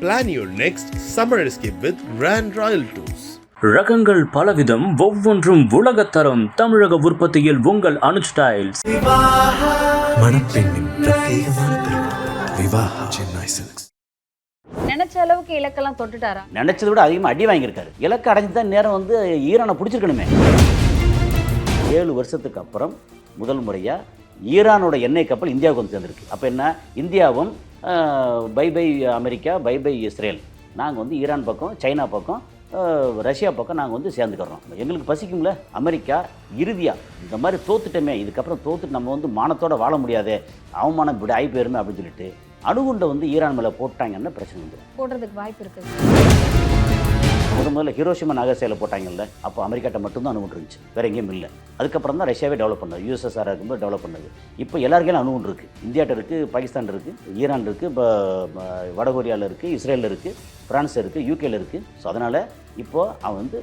Plan your next summer escape with Grand Royal Tours. ரகங்கள் பலவிதம், ஒவ்வொன்றும் உலகத்தரம். தமிழக உற்பத்தியில் உங்கள் அனுஜ் ஸ்டைல்ஸ். மணப்பெண்ணின் பிரத்யேகமான திருமணம் விவாஹா சென்னை சில்க்ஸ். நினைச்ச அளவுக்கு இலக்கெல்லாம் தொட்டுட்டாரா? நினைச்சதை விட அதிகமாக அடி வாங்கியிருக்காரு. இலக்கு அடைஞ்சு தான் நேரம் வந்து ஈரானை பிடிச்சிருக்கணுமே. 7 வருஷத்துக்கு அப்புறம் முதல் முறையாக ஈரானோட எண்ணெய் கப்பல் இந்தியாவுக்கு வந்து சேர்ந்துருக்கு. அப்போ என்ன, இந்தியாவும் bye bye America, bye bye Israel, நாங்கள் வந்து ஈரான் பக்கம், சைனா பக்கம், ரஷ்யா பக்கம் நாங்கள் வந்து சேர்ந்துக்கிறோம். எங்களுக்கு பசிக்கும்ல. அமெரிக்கா இறுதியாக இந்த மாதிரி தோத்துட்டோமே, இதுக்கப்புறம் தோத்துட்டு நம்ம வந்து மானத்தோடு வாழ முடியாதே, அவமானம் இப்படி ஆகி போயிருமே அப்படின்னு சொல்லிட்டு அணுகுண்டை வந்து ஈரான் மேலே போட்டாங்கன்னா பிரச்சனை வந்துடும். போடுறதுக்கு வாய்ப்பு இருக்குது. முதல்ல ஹிரோஷிமா நாகசாகியில் போட்டாங்கல்ல, அப்போ அமெரிக்காட்ட மட்டும்தான் அணுகுண்டு இருந்துச்சு, வேறு எங்கேயும் இல்லை. அதுக்கப்புறம் தான் ரஷ்யாவே டெவலப் பண்ணது, யூஎஸ்எஸ்ஆர் இருக்கும்போது டெவலப் பண்ணது. இப்போ எல்லாருக்கையும் அணுகுண்டு இருக்குது. இந்தியாட்ட இருக்குது, பாகிஸ்தான் இருக்குது, ஈரான் இருக்குது, இப்போ வடகொரியாவில் இருக்குது, இஸ்ரேலில் இருக்குது, ஃப்ரான்ஸ் இருக்குது, யூகேல இருக்குது. ஸோ அதனால் இப்போது அவன் வந்து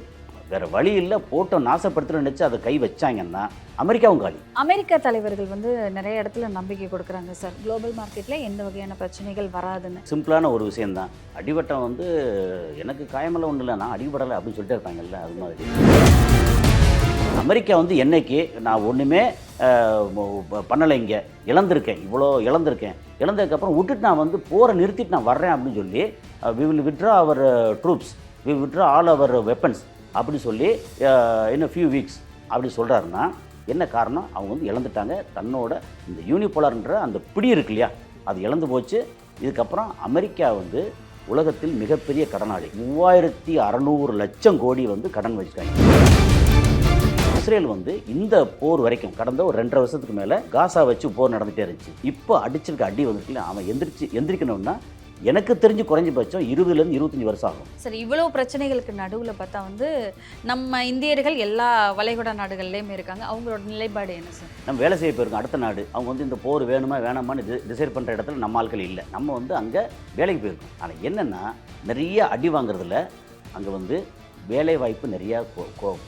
வேறு வழி இல்லை, போட்டோ நாசப்படுத்துகிற நினச்சி அதை கை வச்சாங்கன்னா அமெரிக்காவும் காலி. அமெரிக்கா தலைவர்கள் வந்து நிறைய இடத்துல நம்பிக்கை கொடுக்குறாங்க சார், குளோபல் மார்க்கெட்டில் எந்த வகையான பிரச்சனைகள் வராதுன்னு. சிம்பிளான ஒரு விஷயந்தான். அடிபட்டம் வந்து எனக்கு காயமெல்லாம் ஒன்றும் இல்லை, நான் அடிபடலை அப்படின்னு சொல்லிட்டு இருப்பாங்கல்ல, அது மாதிரி. அமெரிக்கா வந்து என்னைக்கு நான் ஒன்றுமே பண்ணலை, இங்கே இழந்திருக்கேன், இவ்வளோ இழந்திருக்கேன், இழந்ததுக்கப்புறம் விட்டுட்டு நான் வந்து போரை நிறுத்திட்டு நான் வர்றேன் அப்படின்னு சொல்லி we will withdraw our troops, we withdraw all our weapons அப்படின்னு சொல்லி இன்னும் ஃபியூ வீக்ஸ் அப்படி சொல்கிறாருன்னா என்ன காரணம்? அவங்க வந்து இழந்துட்டாங்க. தன்னோட இந்த யூனிபோலார்ன்ற அந்த பிடி இருக்கு இல்லையா, அது இழந்து போச்சு. இதுக்கப்புறம் அமெரிக்கா வந்து உலகத்தில் மிகப்பெரிய கடனாளி, 3600 லட்சம் கோடி வந்து கடன் வச்சுட்டாங்க. இஸ்ரேல் வந்து இந்த போர் வரைக்கும் கடந்த ஒரு 2.5 வருஷத்துக்கு மேலே காசா வச்சு போர் நடந்துகிட்டே இருந்துச்சு. இப்போ அடிச்சிருக்க அடி வந்துட்டு அவன் எந்திரிக்கணும்னா எனக்கு தெரிஞ்சு குறைஞ்சபட்சம் 20லேருந்து 25 வருஷம் ஆகும். சரி, இவ்வளோ பிரச்சனைகளுக்கு நடுவில் பார்த்தா வந்து நம்ம இந்தியர்கள் எல்லா வளைகுடா நாடுகள்லேயுமே இருக்காங்க. அவங்களோட நிலைப்பாடு என்ன சார்? நம்ம வேலை செய்ய போயிருக்கோம் அடுத்த நாடு. அவங்க வந்து இந்த போர் வேணுமா வேணாமான்னு டிசைட் பண்ணுற இடத்துல நம்ம ஆட்கள் இல்லை. நம்ம வந்து அங்கே வேலைக்கு போயிருக்கோம். ஆனால் என்னென்னா நிறைய அடி வாங்குறதுல அங்கே வந்து வேலை வாய்ப்பு நிறையா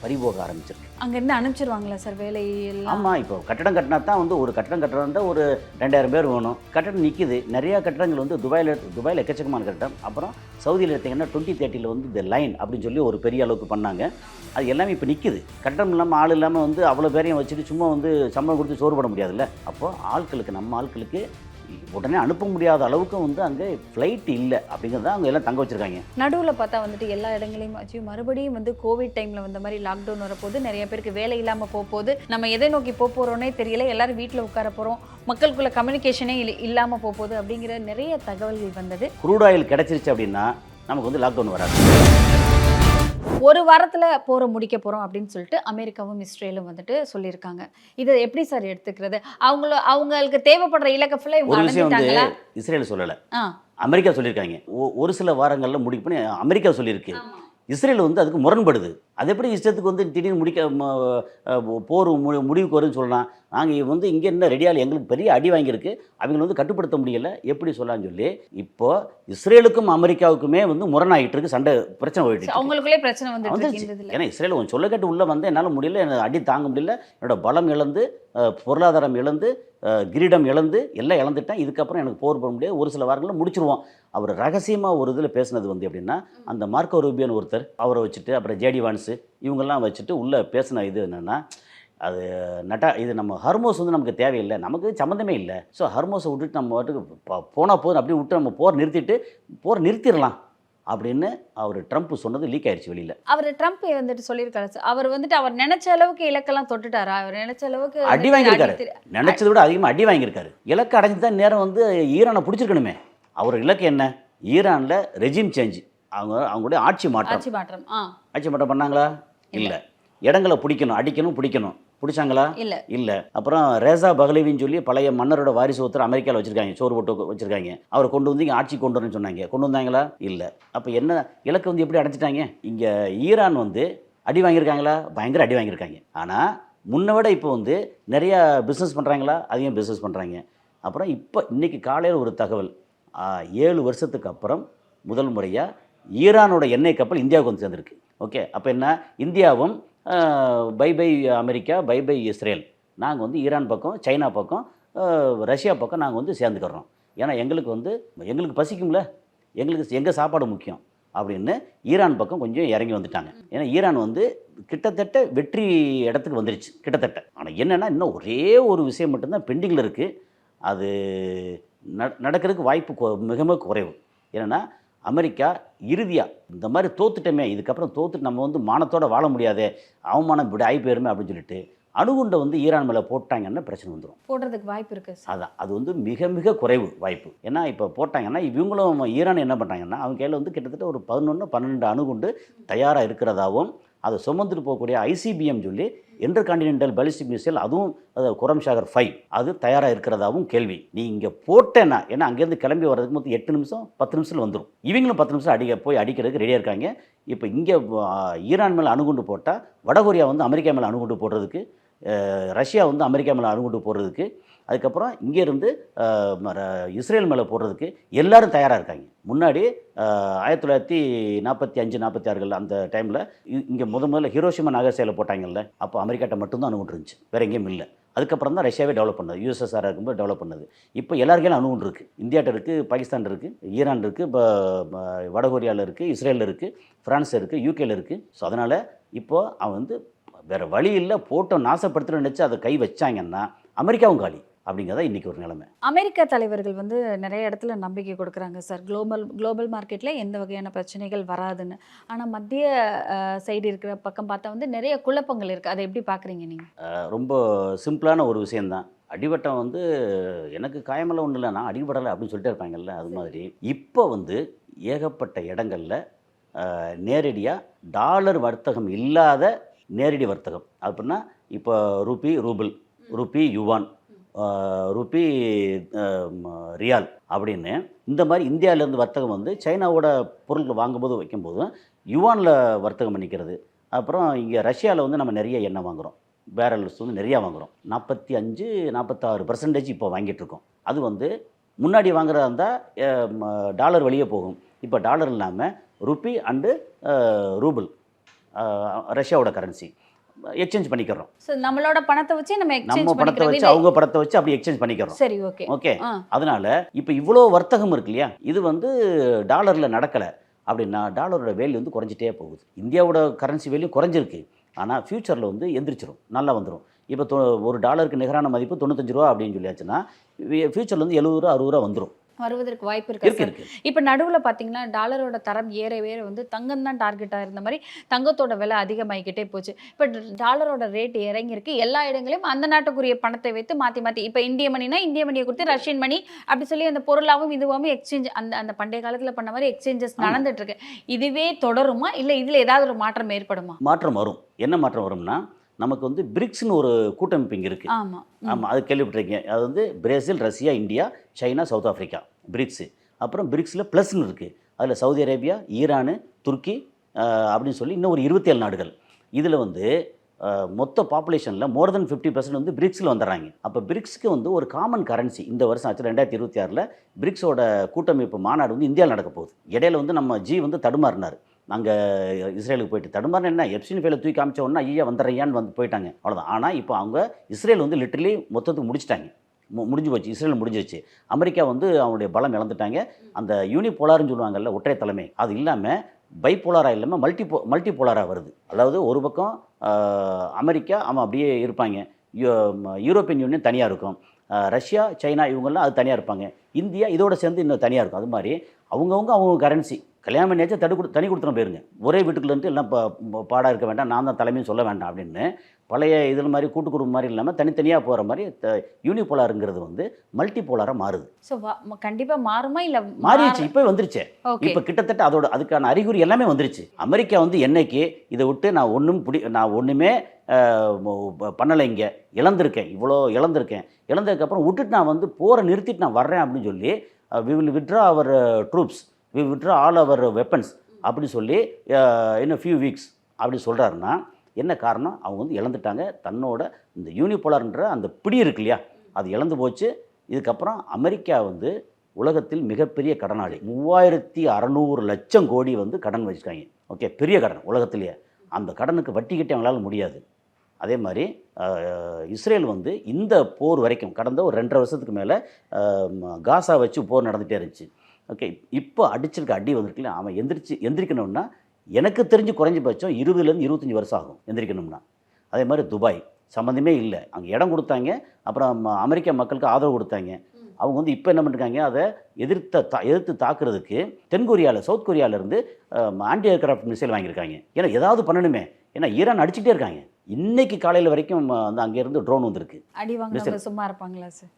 பறிபோக ஆரம்பிச்சிருக்கு. அங்கேருந்து அனுப்பிச்சிருவாங்களா சார் வேலையெல்லாம்? ஆமாம், இப்போ கட்டடம் கட்டினா தான் வந்து ஒரு கட்டடம் கட்டுறதா ஒரு 2000 பேர் வேணும். கட்டடம் நிற்கிது. நிறையா கட்டடங்கள் வந்து துபாயில் எக்கச்சக்கமான கட்டடம். அப்புறம் சவுதியில் எடுத்திங்கன்னா 2030 வந்து இந்த லைன் அப்படின்னு சொல்லி ஒரு பெரிய அளவுக்கு பண்ணாங்க. அது எல்லாமே இப்போ நிற்கிது. கட்டடம் இல்லாமல் ஆள் இல்லாமல் வந்து அவ்வளோ பேரையும் வச்சுட்டு சும்மா வந்து சம்பளம் கொடுத்து சோறு போட முடியாதுல்ல. அப்போது ஆட்களுக்கு, நம்ம ஆட்களுக்கு உடனே அனுப்ப முடியாத அளவுக்கு வந்து அங்கே ஃப்ளைட் இல்லை அப்படிங்கிறத அவங்க எல்லாம் தங்க வச்சுருக்காங்க. நடுவில் பார்த்தா வந்துட்டு எல்லா இடங்களையும் வச்சு மறுபடியும் வந்து கோவிட் டைமில் வந்த மாதிரி லாக்டவுன் வரப்போது, நிறைய பேருக்கு வேலை இல்லாமல் போகுது. நம்ம எதை நோக்கி போகிறோன்னே தெரியல, எல்லாரும் வீட்டில் உட்கார போகிறோம், மக்களுக்குள்ள கம்யூனிகேஷனே இல்லாமல் போகுது அப்படிங்கிற நிறைய தகவல்கள் வந்தது. க்ரூட் ஆயில் கிடச்சிருச்சு அப்படின்னா நமக்கு வந்து லாக்டவுன் வராது. ஒரு வாரத்தில் போரை முடிக்க போகிறோம் அப்படின்னு சொல்லிட்டு அமெரிக்காவும் இஸ்ரேலும் வந்துட்டு சொல்லியிருக்காங்க. இதை எப்படி சார் எடுத்துக்கிறது? அவங்களுக்கு தேவைப்படுற இலக்கை ஃபுல்லாக ஒரு விஷயம் வந்து இஸ்ரேல் சொல்லலை, அமெரிக்கா சொல்லியிருக்காங்க. ஒரு சில வாரங்களில் முடிக்க பண்ணி அமெரிக்கா சொல்லியிருக்கு. இஸ்ரேல் வந்து அதுக்கு முரண்படுது. அது எப்படி இஷ்டத்துக்கு வந்து திடீர்னு போர் முடிவுக்கு வரும்னு சொல்லலாம். நாங்கள் வந்து இங்கே என்ன ரெடியால் எங்களுக்கு பெரிய அடி வாங்கியிருக்கு, அவங்களை வந்து கட்டுப்படுத்த முடியலை, எப்படி சொல்லலாம்னு சொல்லி இப்போ இஸ்ரேலுக்கும் அமெரிக்காவுக்குமே வந்து முரணாகிட்டு இருக்கு, சண்டை பிரச்சனை போயிட்டு அவங்களுக்குள்ளே பிரச்சனை வந்துருச்சு. ஏன்னா இஸ்ரேல் கொஞ்சம் சொல்ல கேட்டு உள்ளே வந்து என்னால் முடியல, எனக்கு அடி தாங்க முடியல, என்னோட பலம் இழந்து, பொருளாதாரம் இழந்து, கிரீடம் இழந்து, எல்லாம் இழந்துட்டேன், இதுக்கப்புறம் எனக்கு போர் பண்ண முடியாது, ஒரு சில வாரங்களில் முடிச்சிருவோம். அவர் ரகசியமாக ஒரு இதில் பேசினது வந்து எப்படின்னா, அந்த மார்க்கோ ரூபியோன்னு ஒருத்தர், அவரை வச்சுட்டு அப்புறம் ஜேடி வான்ஸு இவங்கெல்லாம் வச்சுட்டு உள்ளே பேசின இது என்னென்னா, அது இது நம்ம ஹர்மோஸ் வந்து நமக்கு தேவையில்லை, நமக்கு சம்மந்தமே இல்லை. ஸோ ஹர்மோஸை விட்டுட்டு நம்ம வாட்டுக்கு போனால் போதும் அப்படி விட்டு நம்ம போர் நிறுத்திடலாம் அப்படின்னு அவர் ட்ரம்ப் சொன்னது லீக் ஆயிடுச்சு வெளியில். அவர் ட்ரம்ப் வந்துட்டு சொல்லியிருக்காரு சார், அவர் வந்துட்டு அவர் நினைச்ச அளவுக்கு இலக்கெல்லாம் தொட்டுட்டாரா? அவர் நினைச்ச அளவுக்கு அடி வாங்கியிருக்காரு, நினைச்சதை விட அதிகமாக அடி வாங்கியிருக்காரு. இலக்கு அடைஞ்சு தான் நேரம் வந்து ஈரானை பிடிச்சிருக்கணுமே. அவர் இலக்கு என்ன? ஈரானில் ரெஜிம் சேஞ்ச், அவங்களுடைய ஆட்சி மாற்றம் பண்ணாங்களா? இல்லை. இடங்களை பிடிக்கணும், அடிக்கணும், பிடிச்சாங்களா? இல்லை. அப்புறம் ரேசா பஹ்லவின்னு சொல்லி பழைய மன்னரோட வாரிசு ஒருத்தர் அமெரிக்காவில் வச்சுருக்காங்க, சோறு போட்டு வச்சுருக்காங்க. அவரை கொண்டு வந்து இங்கே ஆட்சி கொண்டு வரணும்னு சொன்னாங்க, கொண்டு வந்தாங்களா? இல்லை. அப்போ என்ன இலக்கு வந்து எப்படி அடைச்சிட்டாங்க? இங்கே ஈரான் வந்து அடி வாங்கியிருக்காங்களா? பயங்கர அடி வாங்கியிருக்காங்க. ஆனால் முன்னை விட இப்போ வந்து நிறையா பிஸ்னஸ் பண்ணுறாங்களா? அதையும் பிஸ்னஸ் பண்ணுறாங்க. அப்புறம் இப்போ இன்றைக்கி காலையில் ஒரு தகவல், 7 வருஷத்துக்கு அப்புறம் முதல் முறையாக ஈரானோட எண்ணெய் கப்பல் இந்தியாவுக்கு வந்து சேர்ந்துருக்கு. ஓகே, அப்போ என்ன, இந்தியாவும் bye bye America, bye bye Israel, நாங்கள் வந்து ஈரான் பக்கம், சைனா பக்கம், ரஷ்யா பக்கம் நாங்கள் வந்து சேர்ந்துக்கிறோம். ஏன்னா எங்களுக்கு பசிக்கும்ல, எங்களுக்கு எங்கள் சாப்பாடு முக்கியம் அப்படின்னு ஈரான் பக்கம் கொஞ்சம் இறங்கி வந்துட்டாங்க. ஏன்னா ஈரான் வந்து கிட்டத்தட்ட வெற்றி இடத்துக்கு வந்துருச்சு கிட்டத்தட்ட. ஆனால் என்னென்னா இன்னும் ஒரே ஒரு விஷயம் மட்டும்தான் பெண்டிங்கில் இருக்குது. அது நடக்கிறதுக்கு வாய்ப்பு மிக மிக குறைவு. என்னென்னா அமெரிக்கா இறுதியாக இந்த மாதிரி தோத்துட்டோமே, இதுக்கப்புறம் தோத்துட்டு நம்ம வந்து மானத்தோடு வாழ முடியாதே, அவமானம் இப்படி ஆகி போயிருமே அப்படின்னு சொல்லிட்டு அணுகுண்டை வந்து ஈரான் மேலே போட்டாங்கன்னா பிரச்சனை வந்துடும். போடுறதுக்கு வாய்ப்பு இருக்குது. அதான் அது வந்து மிக மிக குறைவு வாய்ப்பு. ஏன்னா இப்போ போட்டாங்கன்னா இவங்களும் ஈரான் என்ன பண்ணுறாங்கன்னா அவங்க கையில் வந்து கிட்டத்தட்ட ஒரு 11-12 அணுகுண்டு தயாராக இருக்கிறதாகவும் அதை சுமந்துட்டு போகக்கூடிய ICBM சொல்லி இன்டர் கான்டினென்டல் பாலிஸ்டிக் மிசைல், அதுவும் அது குரம் சாகர் 5 அது தயாராக இருக்கிறதாகவும் கேள்வி. நீ இங்கே போட்டேன்னா, ஏன்னா அங்கேருந்து கிளம்பி வர்றதுக்கு மொத்தம் 8 நிமிஷம் 10 நிமிஷத்தில் வந்துடும். இவங்களும் 10 நிமிஷம் போய் அடிக்கிறதுக்கு ரெடியாக இருக்காங்க. இப்போ இங்கே ஈரான் மேலே அணுகுண்டு போட்டால் வடகொரியா வந்து அமெரிக்கா மேலே அணுகுண்டு போடுறதுக்கு, ரஷ்யா வந்து அமெரிக்கா மேலே அணுகுண்டு போடுறதுக்கு, அதுக்கப்புறம் இங்கேருந்து இஸ்ரேல் மேலே போடுறதுக்கு எல்லாரும் தயாராக இருக்காங்க. முன்னாடி 1945-46 அந்த டைமில் இங்கே முதல்ல ஹிரோஷிமா நாகசாகியில் போட்டாங்கல்ல, அப்போ அமெரிக்காட்ட மட்டும்தான் அணுகுண்டு இருந்துச்சு, வேறு எங்கேயும் இல்லை. அதுக்கப்புறம் தான் ரஷ்யாவே டெவலப் பண்ணது, USSR இருக்கும்போது டெவலப் பண்ணது. இப்போ எல்லாருக்கையும் அணுகுண்டு இருக்குது. இந்தியாட்ட இருக்குது, பாகிஸ்தான் இருக்குது, ஈரான் இருக்குது, இப்போ வடகொரியாவில் இருக்குது, இஸ்ரேலில் இருக்குது, ஃப்ரான்ஸ் இருக்குது, யூகேல இருக்குது. ஸோ அதனால் இப்போது அவன் வந்து வேறு வழி இல்லை, போட்டோ நாசப்படுத்துகிற நினச்சி அதை கை வச்சாங்கன்னா அமெரிக்காவும் காலி அப்படிங்கிறதா இன்றைக்கி ஒரு நிலைமை. அமெரிக்க தலைவர்கள் வந்து நிறைய இடத்துல நம்பிக்கை கொடுக்குறாங்க சார், குளோபல் மார்க்கெட்டில் எந்த வகையான பிரச்சனைகள் வராதுன்னு. ஆனால் மத்திய சைடு இருக்கிற பக்கம் பார்த்தா வந்து நிறைய குழப்பங்கள் இருக்குது. அதை எப்படி பார்க்குறீங்க நீங்கள்? ரொம்ப சிம்பிளான ஒரு விஷயந்தான். அடிவட்டம் வந்து எனக்கு காயமெல்லாம் ஒன்றும் இல்லை, நான் அடிபடலை அப்படின்னு சொல்லிட்டு இருப்பாங்கல்ல, அது மாதிரி இப்போ வந்து ஏகப்பட்ட இடங்களில் நேரடியாக டாலர் வர்த்தகம் இல்லாத நேரடி வர்த்தகம் அப்படின்னா இப்போ ரூபி யுவான், ரூபி ரியால் அப்படின்னு இந்த மாதிரி இந்தியாவிலேருந்து வர்த்தகம் வந்து சைனாவோட பொருட்கள் வாங்கும்போது வைக்கும்போது யுவானில் வர்த்தகம் பண்ணிக்கிறது. அப்புறம் இங்கே ரஷ்யாவில் வந்து நம்ம நிறைய எண்ணெய் வாங்குகிறோம், பேரல்ஸ் வந்து நிறையா வாங்குகிறோம். 45-46% இப்போ வாங்கிட்டுருக்கோம். அது வந்து முன்னாடி வாங்குறதா இருந்தால் டாலர் வெளியே போகும். இப்போ டாலர் இல்லாமல் ருப்பி அண்டு ரூபிள், ரஷ்யாவோட கரன்சி எக்ஸ்சேஞ்ச் பண்ணிக்கிறோம். நம்மளோட பணத்தை வச்சு நம்ம பணத்தை வச்சு அவங்க பணத்தை வச்சு அப்படி எக்ஸ்சேஞ்ச் பண்ணிக்கிறோம். சரி, ஓகே ஓகே. அதனால இப்போ இவ்வளோ வர்த்தகம் இருக்கு இல்லையா, இது வந்து டாலரில் நடக்கலை அப்படின்னா டாலரோட வேல்யூ வந்து குறைஞ்சிட்டே போகுது. இந்தியாவோட கரன்சி வேல்யூ குறைஞ்சிருக்கு, ஆனால் ஃபியூச்சரில் வந்து எந்திரிச்சிரும், நல்லா வந்துடும். இப்போ ஒரு டாலருக்கு நிகரான மதிப்பு 95 ரூபா அப்படின்னு சொல்லியாச்சுன்னா ஃபியூச்சரில் வந்து 70 ரூபா 60 ரூபா வந்துடும், வருவதற்கு வாய்ப்பு இருக்கு. இப்போ நடுவில் பார்த்தீங்கன்னா டாலரோட தரம் ஏற வந்து தங்கம் தான் டார்கெட்டாக இருந்த மாதிரி தங்கத்தோட விலை அதிகமாகிக்கிட்டே போச்சு. இப்போ டாலரோட ரேட் இறங்கியிருக்கு. எல்லா இடங்களையும் அந்த நாட்டுக்குரிய பணத்தை வைத்து மாற்றி இப்போ இந்திய மணினா இந்திய மணியை கொடுத்து ரஷ்யன் மணி அப்படி சொல்லி அந்த பொருளாகவும் இதுவாகவும் எக்ஸ்சேஞ்ச் அந்த பண்டைய காலத்தில் பண்ண மாதிரி எக்ஸ்சேஞ்சஸ் நடந்துட்டு இருக்கு. இதுவே தொடருமா இல்லை இதில் ஏதாவது ஒரு மாற்றம் ஏற்படுமா? மாற்றம் வரும். என்ன மாற்றம் வரும்னா, நமக்கு வந்து பிரிக்ஸ்னு ஒரு கூட்டமைப்பு இங்கே இருக்குது. ஆமாம், அது கேள்விப்பட்டிருக்கீங்க. அது வந்து Brazil, Russia, India, China, south Africa, bricks. அப்புறம் பிரிக்ஸில் ப்ளஸ்ன்னு இருக்குது. அதில் சவுதி அரேபியா, ஈரானு, துருக்கி அப்படின்னு சொல்லி இன்னும் ஒரு 27 நாடுகள். இதில் வந்து மொத்த பாப்புலேஷனில் மோர் தென் 50% வந்து பிரிக்ஸில் வந்துடுறாங்க. அப்போ பிரிக்ஸ்க்கு வந்து ஒரு காமன் கரன்சி இந்த வருஷம் ஆச்சு 2026 பிரிக்ஸோட கூட்டமைப்பு மாநாடு வந்து இந்தியாவில் நடக்க போகுது. இடையில வந்து நம்ம வந்து தடுமாறினார். நாங்கள் இஸ்ரேலுக்கு போயிட்டு தடுமாறின என்ன எப்சின் ஃபைலை தூக்கி காமிச்ச உடனே ஐயா வந்துடுறையான்னு வந்து போயிட்டாங்க, அவ்வளோதான். ஆனால் இப்போ அவங்க இஸ்ரேல் வந்து லிட்டரலி மொத்தத்துக்கு முடிச்சிட்டாங்க, முடிஞ்சு போச்சு. இஸ்ரேல் முடிஞ்சிச்சு. அமெரிக்கா வந்து அவங்களுடைய பலம் இழந்துட்டாங்க. அந்த யூனிபோலார்னு சொல்லுவாங்கல்ல, ஒற்றை தலைமை, அது இல்லாமல் பைபோலாராக இல்லாமல் மல்டிபோலாராக வருது. அதாவது ஒரு பக்கம் அமெரிக்கா அவன் அப்படியே இருப்பாங்க, யூரோப்பியன் யூனியன் தனியாக இருக்கும், ரஷ்யா, சைனா இவங்கெல்லாம் அது தனியாக இருப்பாங்க, இந்தியா இதோட சேர்ந்து இன்னும் தனியாக இருக்கும். அது மாதிரி அவங்க கரன்சி கல்யாணம் பண்ணியாச்சும் தனி கொடுத்துன போயிருங்க. ஒரே வீட்டுக்குள்ளேருந்து எல்லாம் பாடாக இருக்க வேண்டாம், நான் தான் தலைமையும் சொல்ல வேண்டாம் அப்படின்னு பழைய இதில் மாதிரி கூட்டு குடும்பம் மாதிரி இல்லாமல் தனித்தனியாக போகிற மாதிரி யூனிபோலாருங்கிறது வந்து மல்டிபோலாராக மாறுது. ஸோ கண்டிப்பாக மாறுமா இல்லை மாறிடுச்சு, இப்போ வந்துருச்சு. இப்போ கிட்டத்தட்ட அதுக்கான அறிகுறி எல்லாமே வந்துருச்சு. அமெரிக்கா வந்து என்னைக்கு இதை விட்டு நான் ஒன்றுமே பண்ணலை, இங்கே இழந்திருக்கேன், இவ்வளோ இழந்ததுக்கப்புறம் விட்டுட்டு நான் வந்து போரை நிறுத்திட்டு நான் வர்றேன் அப்படின்னு சொல்லி we will withdraw our troops, we will withdraw all our weapons அப்படி சொல்லி in a few weeks அப்படி சொல்கிறாருன்னா என்ன காரணம்? அவங்க வந்து இழந்துட்டாங்க. தன்னோட இந்த யூனிபோலார்ன்ற அந்த பிடி இருக்கு இல்லையா, அது இழந்து போச்சு. இதுக்கப்புறம் அமெரிக்கா வந்து உலகத்தில் மிகப்பெரிய கடனாளி, 3600 லட்சம் கோடி வந்து கடன் வச்சுருக்காங்க. ஓகே, பெரிய கடன் உலகத்திலேயே. அந்த கடனுக்கு வட்டி கட்டி அவங்களால முடியாது. அதே மாதிரி இஸ்ரேல் வந்து இந்த போர் வரைக்கும் கடந்த ஒரு 2.5 வருஷத்துக்கு மேலே காசா வச்சு போர் நடந்துகிட்டே இருந்துச்சு. ஓகே, இப்போ அடிச்சிருக்க அடி வந்திருக்குல்ல, அவன் எந்திரிக்கணும்னா எனக்கு தெரிஞ்சு குறைஞ்சபட்சம் 20லேருந்து 25 வருஷம் ஆகும் எந்திரிக்கணும்னா. அதே மாதிரி துபாய் சம்மந்தமே இல்லை, அங்கே இடம் கொடுத்தாங்க, அப்புறம் அமெரிக்க மக்களுக்கு ஆதரவு கொடுத்தாங்க. அவங்க வந்து இப்போ என்ன பண்ணிருக்காங்க, அதை எதிர்த்து தாக்குறதுக்கு தென்கொரியாவில், சவுத் கொரியாவிலேருந்து ஆன்டி ஏர்கிராஃப்ட் மிசைல் வாங்கியிருக்காங்க. ஏன்னா ஏதாவது பண்ணணுமே, ஏன்னா ஈரான் அடிச்சுட்டே இருக்காங்க. இன்னைக்கு காலையில் வரைக்கும் வந்து அங்கேருந்து ட்ரோன் வந்திருக்கு. அடி வாங்க சும்மா இருப்பாங்களா சார்?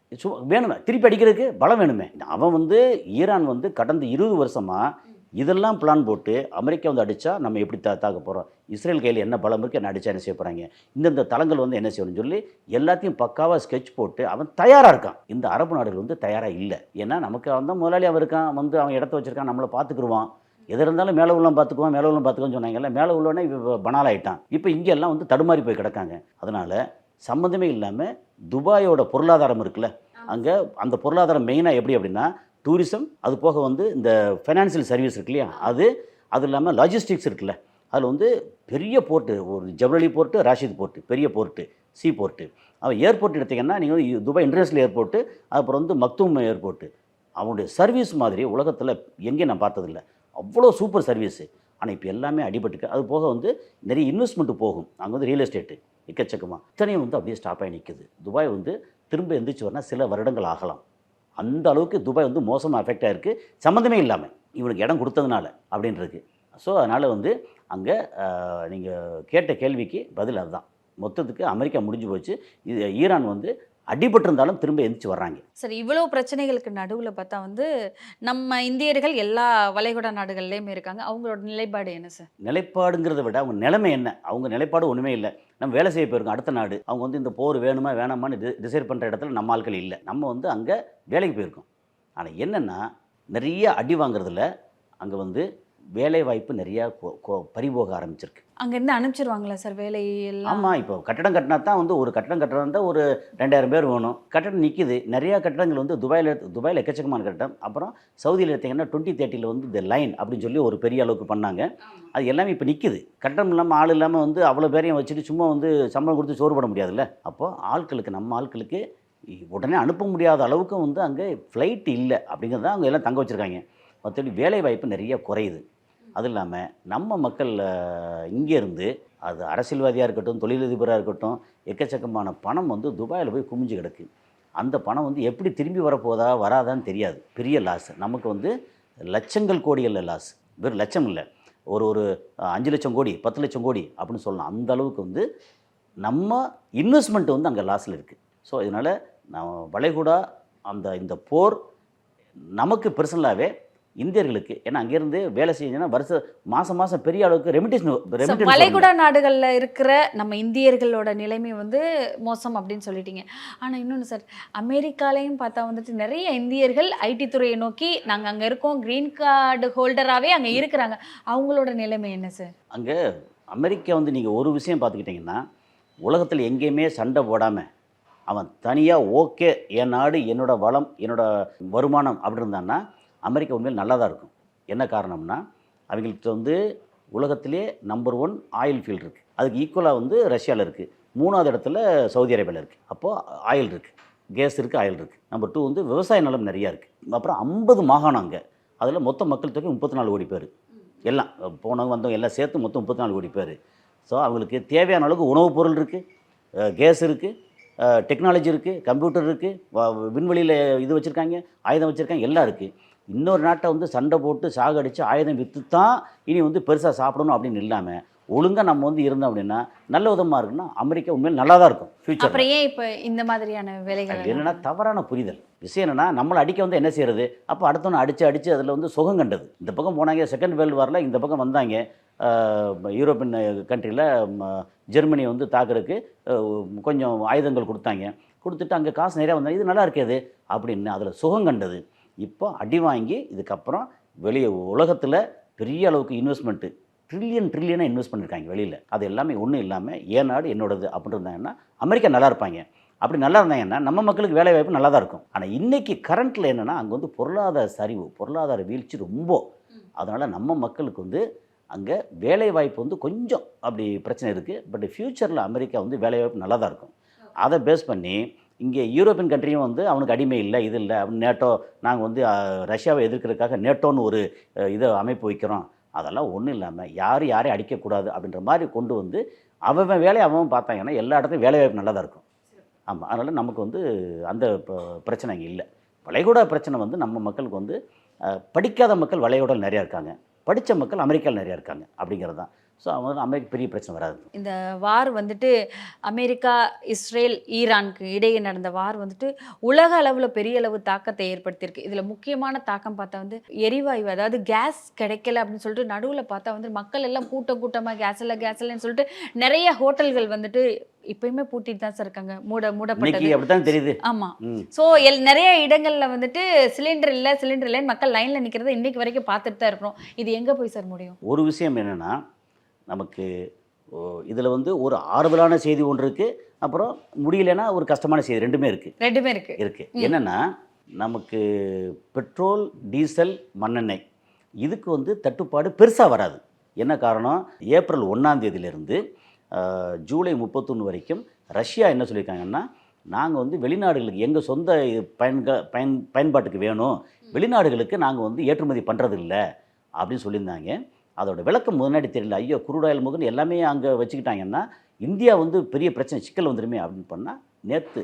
வேணுமே, திருப்பி அடிக்கிறதுக்கு பலம் வேணுமே. அவன் வந்து ஈரான் வந்து கடந்த 20 வருஷமாக இதெல்லாம் பிளான் போட்டு அமெரிக்கா வந்து அடித்தா நம்ம எப்படி தாக்க போகிறோம், இஸ்ரேல் கையில் என்ன பலம் இருக்குது, என்ன அடித்தா என்ன செய்ய போகிறாங்க, இந்தந்த தளங்கள் வந்து என்ன செய்யணும்னு சொல்லி எல்லாத்தையும் பக்காவாக ஸ்கெட்ச் போட்டு அவன் தயாராக இருக்கான். இந்த அரபு நாடுகள் வந்து தயாராக இல்லை. ஏன்னா நமக்கு அவன் தான் முதலாளி, அவன் இருக்கான், வந்து அவன் இடத்த வச்சுருக்கான், நம்மளை பார்த்துக்குருவான், எது இருந்தாலும் மேலே உள்ளவன் பார்த்துக்குவோன்னு சொன்னாங்கல்ல, மேலே உள்ளவனே பனாலாயிட்டான். இப்போ இங்கெல்லாம் வந்து தடுமாறி போய் கிடக்காங்க. அதனால் சம்மந்தமே இல்லாமல் துபாயோட பொருளாதாரம் இருக்குல்ல, அங்கே அந்த பொருளாதாரம் மெயினாக எப்படி அப்படின்னா டூரிசம், அது போக வந்து இந்த ஃபைனான்சியல் சர்வீஸ் இருக்கு இல்லையா, அது இல்லாமல் லாஜிஸ்டிக்ஸ் இருக்குல்ல, அதில் வந்து பெரிய போர்ட்டு, ஒரு ஜபலி போர்ட்டு, ராஷித் போர்ட்டு, பெரிய போர்ட்டு, சி போர்ட்டு. அவன் ஏர்போர்ட் எடுத்திங்கன்னா நீங்கள் வந்து துபாய் இன்டர்நேஷ்னல் ஏர்போர்ட்டு, அப்புறம் வந்து மக்தூம் ஏர்போர்ட்டு, அவனுடைய சர்வீஸ் மாதிரி உலகத்தில் எங்கேயும் நான் பார்த்ததில்லை, அவ்வளோ சூப்பர் சர்வீஸு. ஆனால் இப்போ எல்லாமே அடிபட்டுக்கு. அது போக வந்து நிறைய இன்வெஸ்ட்மெண்ட்டு போகும், அங்கே வந்து ரியல் எஸ்டேட்டு எக்கச்சக்கமாக, இத்தனையும் வந்து அப்படியே ஸ்டாப் ஆகி நிற்குது. துபாய் வந்து திரும்ப எந்திரிச்சு வரனா சில வருடங்கள் ஆகலாம். அந்த அளவுக்கு துபாய் வந்து மோசமாக அஃபெக்ட் ஆகிருக்கு, சம்மந்தமே இல்லாமல் இவனுக்கு இடம் கொடுத்ததுனால அப்படின்றது. ஸோ அதனால் வந்து அங்கே நீங்கள் கேட்ட கேள்விக்கு பதில் அதுதான். மொத்தத்துக்கு அமெரிக்கா முடிஞ்சு போச்சு. இது ஈரான் வந்து அடிபட்டிருந்தாலும் திரும்ப எந்திரிச்சு வர்றாங்க. சரி, இவ்வளோ பிரச்சனைகளுக்கு நடுவில் பார்த்தா வந்து நம்ம இந்தியர்கள் எல்லா வளைகுடா நாடுகள்லேயுமே இருக்காங்க. அவங்களோட நிலைப்பாடு என்ன சார்? நிலைப்பாடுங்கிறத விட அவங்க நிலைமை என்ன, அவங்க நிலைப்பாடு ஒன்றுமே இல்லை. நம்ம வேலை செய்ய போயிருக்கோம் அடுத்த நாடு, அவங்க வந்து இந்த போர் வேணுமா வேணாமான்னு டிசைட் பண்ணுற இடத்துல நம்ம ஆட்கள் இல்லை. நம்ம வந்து அங்கே வேலைக்கு போயிருக்கோம். ஆனால் என்னென்னா நிறைய அடி வாங்குறதுல அங்கே வந்து வேலை வாய்ப்பு நிறையா பறிபோக ஆரம்பிச்சிருக்கு. அங்கேருந்து அனுப்பிச்சிருவாங்களா சார் வேலையெல்லாம்? ஆமாம், இப்போ கட்டடம் கட்டினா தான் வந்து ஒரு கட்டடம் கட்டுறதா ஒரு 2000 பேர் வேணும். கட்டடம் நிற்கிது. நிறையா கட்டடங்கள் வந்து துபாயில் எக்கச்சக்கமான கட்டடம். அப்புறம் சவுதியில் எடுத்திங்கன்னா 2030 வந்து இந்த லைன் அப்படின்னு சொல்லி ஒரு பெரிய அளவுக்கு பண்ணாங்க. அது எல்லாமே இப்போ நிற்கிது. கட்டடம் இல்லாமல் ஆள் இல்லாமல் வந்து அவ்வளோ பேரையும் வச்சுட்டு சும்மா வந்து சம்பளம் கொடுத்து சோறு போட முடியாதுல்ல. அப்போது ஆட்களுக்கு, நம்ம ஆட்களுக்கு உடனே அனுப்ப முடியாத அளவுக்கு வந்து அங்கே ஃப்ளைட் இல்லை அப்படிங்கிறத அவங்க எல்லாம் தங்க வச்சுருக்காங்க. மற்றபடி வேலை வாய்ப்பு நிறைய குறையுது. அது இல்லாமல் நம்ம மக்கள் இங்கேருந்து, அது அரசியல்வாதியாக இருக்கட்டும், தொழிலதிபராக இருக்கட்டும், எக்கச்சக்கமான பணம் வந்து துபாயில் போய் குமிஞ்சு கிடக்கு. அந்த பணம் வந்து எப்படி திரும்பி வரப்போதா வராதான்னு தெரியாது. பெரிய லாஸ். நமக்கு வந்து லட்சங்கள் கோடிகளில் லாஸ். வெறும் லட்சம் இல்லை, ஒரு 5 லட்சம் கோடி 10 லட்சம் கோடி அப்படின்னு சொல்லலாம். அந்த அளவுக்கு வந்து நம்ம இன்வெஸ்ட்மெண்ட் வந்து அங்கே லாஸில் இருக்குது. ஸோ இதனால் நம்ம வளைகுடா இந்த போர் நமக்கு பர்சனலாகவே இந்தியர்களுக்கு, ஏன்னா அங்கேருந்து வேலை செய்யணும்னா மாதம் பெரிய அளவுக்கு ரெமிட்டன்ஸ். வளைகுடா நாடுகளில் இருக்கிற நம்ம இந்தியர்களோட நிலைமை வந்து மோசம் அப்படின்னு சொல்லிட்டீங்க. ஆனால் இன்னொன்று சார், அமெரிக்காலையும் பார்த்தா வந்துட்டு நிறைய இந்தியர்கள் ஐடி துறையை நோக்கி நாங்கள் அங்கே இருக்கோம், க்ரீன் கார்டு ஹோல்டராகவே அங்கே இருக்கிறாங்க. அவங்களோட நிலைமை என்ன சார்? அங்கே அமெரிக்கா வந்து நீங்கள் ஒரு விஷயம் பார்த்துக்கிட்டிங்கன்னா, உலகத்தில் எங்கேயுமே சண்டை போடாமல் அவன் தனியாக ஓகே என் நாடு, என்னோட வளம், என்னோட வருமானம் அப்படி இருந்தான்னா அமெரிக்கா உண்மையில் நல்லா தான் இருக்கும். என்ன காரணம்னா அவங்களுக்கு வந்து உலகத்திலே நம்பர் 1 ஆயில் ஃபீல்டு இருக்குது. அதுக்கு ஈக்குவலாக வந்து ரஷ்யாவில் இருக்குது. 3வது இடத்துல சவுதி அரேபியாவில் இருக்குது. அப்போது ஆயில் இருக்குது, கேஸ் இருக்குது, ஆயில் இருக்குது. நம்பர் 2 வந்து விவசாய நிலம் நிறையா இருக்குது. அப்புறம் 50 மாகாணம் அங்கே. அதில் மொத்த மக்கள் தொகை 34 கோடி பேர். எல்லாம் போனவங்க வந்தவங்க எல்லாம் சேர்த்து மொத்தம் 34 கோடி பேர். ஸோ அவங்களுக்கு தேவையான அளவுக்கு உணவுப் பொருள் இருக்குது, கேஸ் இருக்குது, டெக்னாலஜி இருக்குது, கம்ப்யூட்டர் இருக்குது, விண்வெளியில் இது வச்சுருக்காங்க, ஆயுதம் வச்சுருக்காங்க, எல்லாம் இருக்குது. இன்னொரு நாட்டை வந்து சண்டை போட்டு சாகடித்து ஆயுதம் விற்று தான் இனி வந்து பெருசாக சாப்பிடணும் அப்படின்னு இல்லாமல் ஒழுங்காக நம்ம வந்து இருந்தோம் அப்படின்னா நல்ல விதமாக இருக்குன்னா அமெரிக்கா உண்மையில் நல்லா தான் இருக்கும் ஃபியூச்சர். அப்புறம் ஏன் இப்போ இந்த மாதிரியான வேலைகள்? என்னென்னா தவறான புரிதல். விஷயம் என்னென்னா நம்மளை அடிக்க வந்து என்ன செய்கிறது, அப்போ அடுத்தவனை அடித்து அதில் வந்து சுகம் கண்டது. இந்த பக்கம் போனாங்க, செகண்ட் வேர்ல்டு வாரில் இந்த பக்கம் வந்தாங்க, யூரோப்பியன் கண்ட்ரியில் ஜெர்மனி வந்து தாக்குறதுக்கு கொஞ்சம் ஆயுதங்கள் கொடுத்துட்டு அங்கே காசு நிறையா வந்தாங்க, இது நல்லா இருக்காது அப்படின்னு அதில் சுகம் கண்டது. இப்போ அடி வாங்கி இதுக்கப்புறம் வெளியே உலகத்தில் பெரிய அளவுக்கு இன்வெஸ்ட்மெண்ட்டு ட்ரில்லியனாக இன்வெஸ்ட் பண்ணியிருக்காங்க வெளியில். அது எல்லாமே ஒன்றும் இல்லாமல் என் நாடு என்னோடது அப்படின்னு இருந்தாங்கன்னா அமெரிக்கா நல்லா இருப்பாங்க. அப்படி நல்லா இருந்தாங்கன்னா நம்ம மக்களுக்கு வேலை வாய்ப்பு நல்லா தான் இருக்கும். ஆனால் இன்றைக்கி கரண்ட்டில் என்னென்னா அங்கே வந்து பொருளாதார சரிவு, பொருளாதார வீழ்ச்சி ரொம்ப. அதனால் நம்ம மக்களுக்கு வந்து அங்கே வேலை வாய்ப்பு வந்து கொஞ்சம் அப்படி பிரச்சனை இருக்குது. பட் ஃப்யூச்சரில் அமெரிக்கா வந்து வேலை வாய்ப்பு நல்லா தான் இருக்கும். அதை பேஸ் பண்ணி இங்கே யூரோப்பியன் கண்ட்ரியும் வந்து அவனுக்கு அடிமை இல்லை, இது இல்லை அப்படின்னு நேட்டோ, நாங்கள் வந்து ரஷ்யாவை எதிர்க்கிறதுக்காக நேட்டோன்னு ஒரு இதை அமைப்பு வைக்கிறோம், அதெல்லாம் ஒன்றும் இல்லாமல் யாரையும் அடிக்கக்கூடாது அப்படின்ற மாதிரி கொண்டு வந்து அவன் வேலையை அவன் பார்த்தாங்கன்னா எல்லா இடத்துலையும் வேலைவாய்ப்பு நல்லா தான் இருக்கும். ஆமாம், அதனால் நமக்கு வந்து அந்த பிரச்சனை இங்கே இல்லை. வளைகுடா பிரச்சனை வந்து நம்ம மக்களுக்கு வந்து படிக்காத மக்கள் வளைகுடாவில் நிறையா இருக்காங்க, படித்த மக்கள் அமெரிக்காவில் நிறையா இருக்காங்க அப்படிங்கிறது தான். ஸோ அவங்க அமெரிக்க பெரிய பிரச்சனை வராது. இந்த வார் வந்துட்டு அமெரிக்கா, இஸ்ரேல், ஈரானுக்கு இடையே நடந்த வார் வந்துட்டு உலக அளவில் பெரிய அளவு தாக்கத்தை ஏற்படுத்தியிருக்கு. இதில் முக்கியமான தாக்கம் பார்த்தா வந்து எரிவாயு, அதாவது கேஸ் கிடைக்கல அப்படின்னு சொல்லிட்டு நடுவில் பார்த்தா வந்து மக்கள் எல்லாம் கூட்டமாக கேஸ் இல்லைன்னு சொல்லிட்டு நிறைய ஹோட்டல்கள் வந்துட்டு இப்பயுமே பூட்டிட்டு தான் சார் இருக்காங்க, மூடப்பட்டது அப்படித்தான் தெரியுது. ஆமாம். ஸோ நிறைய இடங்களில் வந்துட்டு சிலிண்டர் இல்லை மக்கள் லைனில் நிற்கிறத இன்னைக்கு வரைக்கும் பார்த்துட்டு தான் இருக்கிறோம். இது எங்கே போய் சார் முடியும்? ஒரு விஷயம் என்னென்னா, நமக்கு இதில் வந்து ஒரு ஆறுதலான செய்தி ஒன்று இருக்குது, அப்புறம் முடியலைன்னா ஒரு கஷ்டமான செய்தி, ரெண்டுமே இருக்குது. என்னென்னா, நமக்கு பெட்ரோல், டீசல், மண்ணெண்ணெய் இதுக்கு வந்து தட்டுப்பாடு பெருசாக வராது. என்ன காரணம்? ஏப்ரல் 1ஆம் தேதியிலிருந்து ஜூலை 31 வரைக்கும் ரஷ்யா என்ன சொல்லியிருக்காங்கன்னா, நாங்கள் வந்து வெளிநாடுகளுக்கு எங்கள் சொந்த பயன்பாட்டுக்கு வேணும், வெளிநாடுகளுக்கு நாங்கள் வந்து ஏற்றுமதி பண்ணுறது இல்லை அப்படின்னு சொல்லியிருந்தாங்க. அதோட விளக்கம் முன்னாடி தெரியல. ஐயோ, குரூட் ஆயில் முதல் எல்லாமே அங்கே வச்சுக்கிட்டாங்கன்னா இந்தியா வந்து பெரிய பிரச்சனை, சிக்கல் வந்துடுமே அப்படின்னு பண்ணால், நேற்று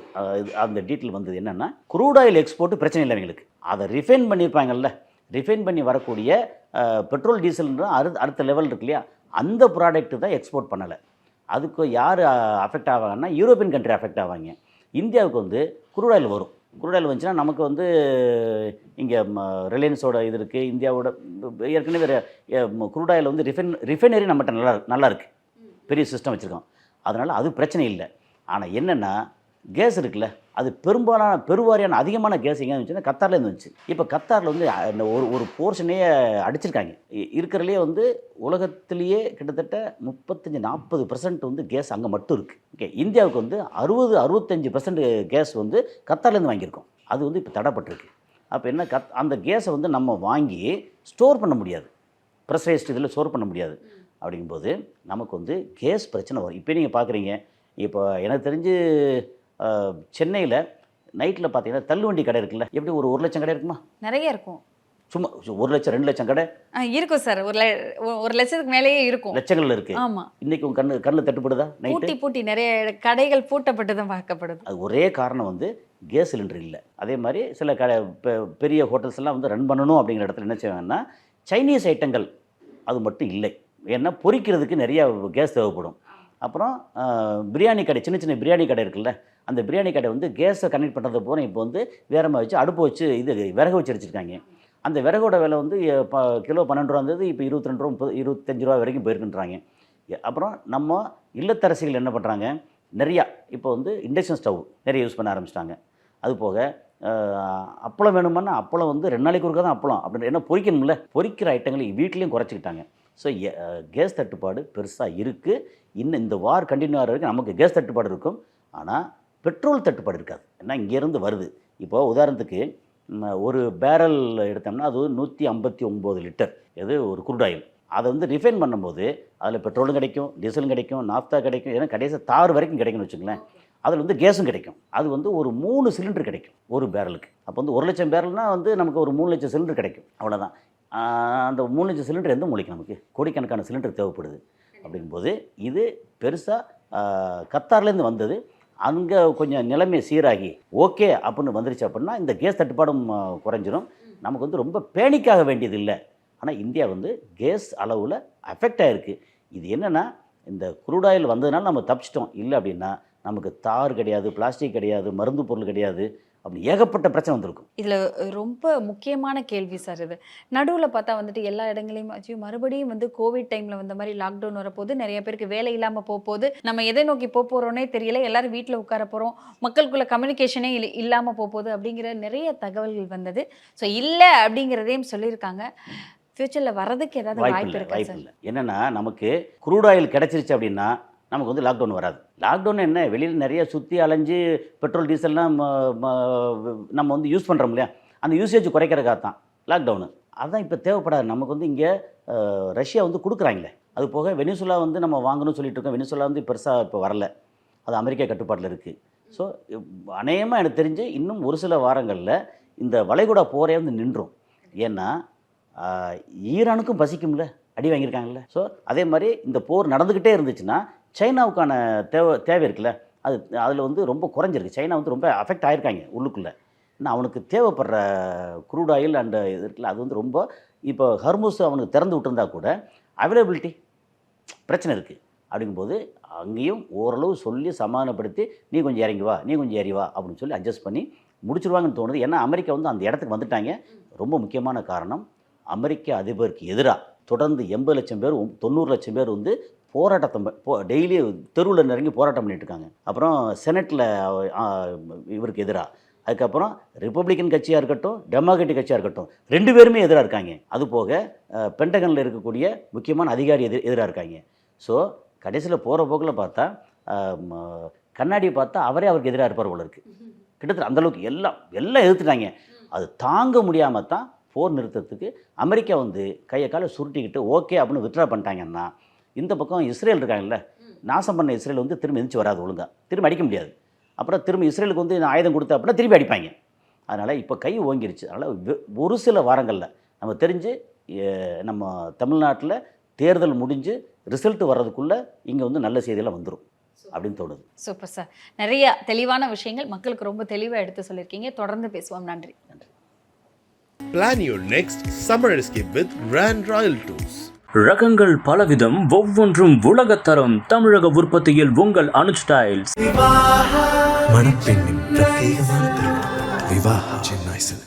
அந்த டீட்டெயில் வந்தது என்னென்னா, குரூட் ஆயில் எக்ஸ்போர்ட்டு பிரச்சனை இல்லை எங்களுக்கு, அதை ரிஃபைன் பண்ணியிருப்பாங்கல்ல, ரிஃபைன் பண்ணி வரக்கூடிய பெட்ரோல் டீசல்ன்ற அடுத்த லெவல் இருக்கு இல்லையா, அந்த ப்ராடக்ட்டு தான் எக்ஸ்போர்ட் பண்ணலை. அதுக்கு யார் அஃபெக்ட் ஆவாங்கன்னா யூரோப்பியன் கண்ட்ரி அஃபெக்ட் ஆவாங்க. இந்தியாவுக்கு வந்து குரூட் ஆயில் வரும். குரூட் ஆயில் வந்துச்சுன்னா நமக்கு வந்து இங்கே ரிலையன்ஸோட இது இருக்குது, இந்தியாவோட ஏற்கனவே குரூட் ஆயில் வந்து ரிஃபைனரி நம்மகிட்ட நல்லா இருக்குது, பெரிய சிஸ்டம் வச்சுருக்கோம், அதனால் அது பிரச்சனை இல்லை. ஆனால் என்னென்னா, கேஸ் இருக்குல்ல, அது பெருவாரியான அதிகமான கேஸ் எங்கே இருந்துச்சுன்னா கத்தார்லேருந்து வந்துச்சு. இப்போ கத்தாரில் வந்து ஒரு போர்ஷனே அடிச்சிருக்காங்க. இருக்கிறதுலே வந்து உலகத்திலேயே கிட்டத்தட்ட 35-40% வந்து கேஸ் அங்கே மட்டும் இருக்குது. ஓகே, இந்தியாவுக்கு வந்து 60-65% கேஸ் வந்து கத்தார்லேருந்து வாங்கியிருக்கோம். அது வந்து இப்போ தடைப்பட்டிருக்கு. அப்போ என்ன, அந்த கேஸை வந்து நம்ம வாங்கி ஸ்டோர் பண்ண முடியாது, ப்ரெஷரைஸ்டு இதில் ஸ்டோர் பண்ண முடியாது. அப்படிங்கும்போது நமக்கு வந்து கேஸ் பிரச்சனை வரும். இப்போ நீங்கள் பார்க்குறீங்க, இப்போ எனக்கு தெரிஞ்சு சென்னையில் நைட்டில் பார்த்தீங்கன்னா தள்ளுவண்டி கடை இருக்குல்ல, எப்படி ஒரு 1 லட்சம் கடை இருக்குமா? நிறைய இருக்கும். சும்மா 1 லட்சம் 2 லட்சம் கடை இருக்கும் சார். ஒரு லட்சத்துக்கு மேலேயே இருக்கும், லட்சங்கள் இருக்கு. ஆமாம். இன்னைக்கு உங்கள் கண்ணில் தட்டுப்படுதா? பூட்டி நிறைய கடைகள் பூட்டப்பட்டு தான் பார்க்கப்படுது. அது ஒரே காரணம் வந்து கேஸ் சிலிண்டர் இல்லை. அதே மாதிரி சில பெரிய ஹோட்டல்ஸ் எல்லாம் வந்து ரன் பண்ணணும் அப்படிங்கிற இடத்துல என்ன செய்வாங்கன்னா, சைனீஸ் ஐட்டங்கள் அது மட்டும் இல்லை. ஏன்னா பொரிக்கிறதுக்கு நிறைய கேஸ் தேவைப்படும். அப்புறம் பிரியாணி கடை, சின்ன பிரியாணி கடை இருக்குல்ல, அந்த பிரியாணி கடை வந்து கேஸை கனெக்ட் பண்ணுறது போகிற இப்போ வந்து வேற மாதிரி வச்சு அடுப்பு வச்சு விறகு வச்சு அடிச்சிருக்காங்க. அந்த விறகோட விலை வந்து கிலோ 12 ரூபா இருந்தது, இப்போ 22 ரூபா 25 ரூபா வரைக்கும் போயிருக்குன்றாங்க. அப்புறம் நம்ம இல்லத்தரசிகள் என்ன பண்ணுறாங்க, நிறையா இப்போ வந்து இண்டக்ஷன் ஸ்டவ் நிறைய யூஸ் பண்ண ஆரம்பிச்சிட்டாங்க. அது போக அப்பளம் வேணுமானா அப்பளம் வந்து 2 நாளைக்கு ஒருக்கா தான் அப்பளம் அப்படின்னு, என்ன பொரிக்கணும்ல, பொரிக்கிற ஐட்டங்களை வீட்லேயும் குறைச்சிக்கிட்டாங்க. ஸோ கேஸ் தட்டுப்பாடு பெருசாக இருக்குது. இன்னும் இந்த வார் கண்டினியூ ஆகிற வரைக்கும் நமக்கு கேஸ் தட்டுப்பாடு இருக்கும், ஆனால் பெட்ரோல் தட்டுப்பாடு இருக்காது. ஏன்னா இங்கேருந்து வருது. இப்போ உதாரணத்துக்கு ஒரு பேரல் எடுத்தோம்னா அது 159 லிட்டர் இது ஒரு குரூட் ஆயில். அதை வந்து ரிஃபைன் பண்ணும்போது அதில் பெட்ரோலும் கிடைக்கும், டீசலும் கிடைக்கும், நாஃப்தா கிடைக்கும், ஏன்னா கடைசி தார் வரைக்கும் கிடைக்கும்னு வச்சுங்களேன். அதில் வந்து கேஸும் கிடைக்கும். அது வந்து ஒரு 3 சிலிண்டர் கிடைக்கும் ஒரு பேரலுக்கு. அப்போ வந்து 1 லட்சம் பேரல்னால் வந்து நமக்கு ஒரு 3 லட்சம் சிலிண்டர் கிடைக்கும், அவ்வளோதான். அந்த 3 லட்சம் சிலிண்டர் எந்த மூலைக்கு நமக்கு கோடிக்கணக்கான சிலிண்டர் தேவைப்படுது. அப்படிங்கும்போது இது பெருசாக கத்தார்லேருந்து வந்தது, அங்கே கொஞ்சம் நிலைமை சீராகி ஓகே அப்படின்னு வந்துருச்சு அப்படின்னா இந்த கேஸ் தட்டுப்பாடும் குறைஞ்சிரும். நமக்கு வந்து ரொம்ப பேனிக்காக வேண்டியது இல்லை. ஆனால் இந்தியா வந்து கேஸ் அளவில் அஃபெக்ட் ஆகிருக்கு. இது என்னென்னா, இந்த குரூட் ஆயில் வந்ததுனால நம்ம தப்பிச்சிட்டோம். இல்லை அப்படின்னா நமக்கு தார் கிடையாது, பிளாஸ்டிக் கிடையாது, மருந்து பொருள் கிடையாது, அப்படி ஏகப்பட்ட பிரச்சனை வந்திருக்கும். இதில் ரொம்ப முக்கியமான கேள்வி சார் இது. நடுவில் பார்த்தா வந்துட்டு எல்லா இடங்களையும் ஆச்சு மறுபடியும் வந்து கோவிட் டைமில் வந்த மாதிரி லாக்டவுன் வரப்போது, நிறைய பேருக்கு வேலை இல்லாமல் போகுது, நம்ம எதை நோக்கி போகிறோன்னே தெரியல, எல்லாரும் வீட்டில் உட்கார போகிறோம், மக்களுக்குள்ள கம்யூனிகேஷனே இல்லாமல் போகுது அப்படிங்கிற நிறைய தகவல்கள் வந்தது. ஸோ இல்லை அப்படிங்கிறதையும் சொல்லியிருக்காங்க. ஃப்யூச்சரில் வர்றதுக்கு ஏதாவது வாய்ப்பு இருக்கா சார்? என்னென்னா, நமக்கு குரூட் ஆயில் கிடச்சிருச்சு அப்படின்னா நமக்கு வந்து லாக்டவுன் வராது. லாக்டவுன் என்ன, வெளியில் நிறைய சுற்றி அலைஞ்சு பெட்ரோல் டீசல்லாம் நம்ம வந்து யூஸ் பண்ணுறோம் இல்லையா, அந்த யூசேஜ் குறைக்கிறதுக்காக தான் லாக்டவுனு. அதுதான் இப்போ தேவைப்படாது. நமக்கு வந்து இங்கே ரஷ்யா வந்து கொடுக்குறாங்களே, அது போக வெனிசுலா வந்து நம்ம வாங்கணும்னு சொல்லிட்டு இருக்கோம். வெனிசுலா வந்து பெருசாக இப்போ வரல, அது அமெரிக்கா கட்டுப்பாட்டில் இருக்குது. ஸோ அநேகமாக எனக்கு தெரிஞ்சு இன்னும் ஒரு சில வாரங்களில் இந்த வளைகுடா போரே வந்து நின்றும். ஏன்னா ஈரானுக்கும் பசிக்கும்ல, அடி வாங்கியிருக்காங்கல்ல. ஸோ அதே மாதிரி இந்த போர் நடந்துக்கிட்டே இருந்துச்சுன்னா சைனாவுக்கான தேவை இருக்குல்ல, அதில் வந்து ரொம்ப குறைஞ்சிருக்கு. சைனா வந்து ரொம்ப அஃபெக்ட் ஆகிருக்காங்க உள்ளுக்குள்ளே. ஏன்னா அவனுக்கு தேவைப்படுற க்ரூட் ஆயில் அண்ட் இது இருக்குல்ல, அது வந்து ரொம்ப இப்போ ஹர்முஸ் அவனுக்கு திறந்து விட்டுருந்தா கூட அவைலபிலிட்டி பிரச்சனை இருக்குது. அப்படிங்கும்போது அங்கேயும் ஓரளவு சொல்லி சமாதானப்படுத்தி நீ கொஞ்சம் இறங்கி வா, நீ கொஞ்சம் ஏறி வா அப்படின்னு சொல்லி அட்ஜஸ்ட் பண்ணி முடிச்சிருவாங்கன்னு தோணுது. ஏன்னா அமெரிக்கா வந்து அந்த இடத்துக்கு வந்துட்டாங்க. ரொம்ப முக்கியமான காரணம், அமெரிக்க அதிபருக்கு எதிராக தொடர்ந்து 80 லட்சம் பேர் 90 லட்சம் பேர் வந்து போராட்டத்தை டெய்லி தெருவில் இறங்கி போராட்டம் பண்ணிட்டு இருக்காங்க. அப்புறம் செனட்டில் இவருக்கு எதிராக, அதுக்கப்புறம் ரிப்பப்ளிக்கன் கட்சியாக இருக்கட்டும் டெமோக்ராட்டிக் கட்சியாக இருக்கட்டும் 2 பேருமே எதிராக இருக்காங்க. அதுபோக பென்டகனில் இருக்கக்கூடிய முக்கியமான அதிகாரி எதிராக இருக்காங்க. ஸோ கடைசியில் போகிற போக்கில் பார்த்தா கண்ணாடியை பார்த்தா அவருக்கு எதிராக இருப்பார் போல இருக்குது. கிட்டத்தட்ட அந்தளவுக்கு எல்லாம் எதிர்த்துட்டாங்க. அது தாங்க முடியாமல் தான் போர் நிறுத்தத்துக்கு அமெரிக்கா வந்து கையை காலை சுருட்டிக்கிட்டு ஓகே அப்படின்னு வித்ட்ரா பண்ணிட்டாங்கன்னா, இந்த பக்கம் இஸ்ரேல் இருக்காங்கல்ல, நாசம் பண்ண இஸ்ரேல் வந்து திரும்ப எந்திரிச்சு வராது, ஒழுங்காக திரும்ப அடிக்க முடியாது. அப்புறம் திரும்ப இஸ்ரேலுக்கு வந்து ஆயுதம் கொடுத்தா அப்படின்னா திரும்பி அடிப்பாங்க. அதனால் இப்போ கை ஓங்கிருச்சு. அதனால் ஒரு சில வாரங்களில் நம்ம தெரிஞ்சு நம்ம தமிழ்நாட்டில் தேர்தல் முடிஞ்சு ரிசல்ட் வர்றதுக்குள்ளே இங்கே வந்து நல்ல செய்தியெல்லாம் வந்துடும் அப்படின்னு தோணுது. சூப்பர் சார், நிறைய தெளிவான விஷயங்கள் மக்களுக்கு ரொம்ப தெளிவாக எடுத்து சொல்லியிருக்கீங்க. தொடர்ந்து பேசுவோம். நன்றி. Plan your next summer escape with Grand Royal Tours. ரகங்கள் பலவிதம், ஒவ்வொன்றும் உலகத்தரம். தமிழக உற்பத்தியில் உங்கள் அனுஜ் ஸ்டைல்ஸ். மணப்பெண்ணின் பிரத்யேகமான திருமணம் விவாஹா சென்னை சில்க்ஸ்.